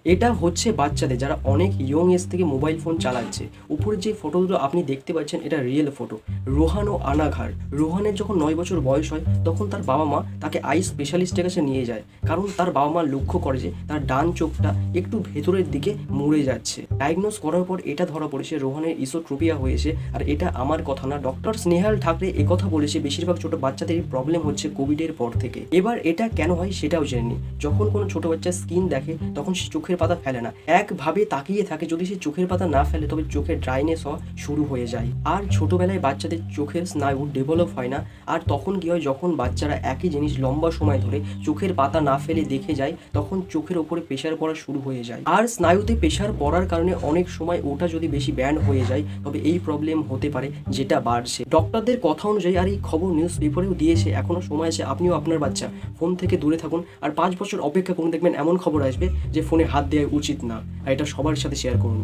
এটা হচ্ছে বাচ্চাদের যারা অনেক ইয়ং এজ থেকে মোবাইল ফোন চালাচ্ছে। উপরে যে ফটোগুলো আপনি দেখতে পাচ্ছেন এটা রিয়েল ফটো। রোহান ও আনাঘার। রোহানের যখন 9 বছর বয়স হয় তখন তার বাবা মা তাকে আই স্পেশালিস্টের কাছে নিয়ে যায়, কারণ তার বাবা মা লক্ষ্য করে যে তার ডান চোখটা একটু ভেতরের দিকে মুড়ে যাচ্ছে। ডায়াগনোজ করার পর এটা ধরা পড়েছে রোহানের ইসোট্রোপিয়া হয়েছে। আর এটা আমার কথা না, ডক্টর স্নেহাল ঠাকরে একথা বলেছে বেশিরভাগ ছোট বাচ্চাদের প্রবলেম হচ্ছে কোভিডের পর থেকে। এবার এটা কেন হয় সেটাও জেনে নিই। যখন কোনো ছোট বাচ্চা স্কিন দেখে তখন সে চোখের পাতা ফেলে না, একভাবে তাকিয়ে থাকে। যদি সে চোখের পাতা না ফেলে তবে চোখের ড্রাইনেস হওয়া শুরু হয়ে যায়। আর ছোটবেলায় বাচ্চাদের চোখের স্নায়ু ডেভেলপ হয় না। আর তখন কি হয়, যখন বাচ্চারা একই জিনিস লম্বা সময় ধরে চোখের পাতা না ফেলে দেখে যায় তখন চোখের ওপরে প্রেশার পড়া শুরু হয়ে যায়। আর স্নায়ুতে প্রেশার পড়ার কারণে অনেক সময় ওটা যদি বেশি ব্যান্ড হয়ে যায় তবে এই প্রবলেম হতে পারে, যেটা বাড়ছে ডক্টরদের কথা অনুযায়ী। আর এই খবর নিউজ পেপারেও দিয়েছে। এখনো সময় আছে, আপনিও আপনার বাচ্চা ফোন থেকে দূরে থাকুন। আর 5 বছর অপেক্ষা করুন, দেখবেন এমন খবর আসবে যে ফোনে হাত দেওয়া উচিত না। আর এটা সবার সাথে শেয়ার করুন।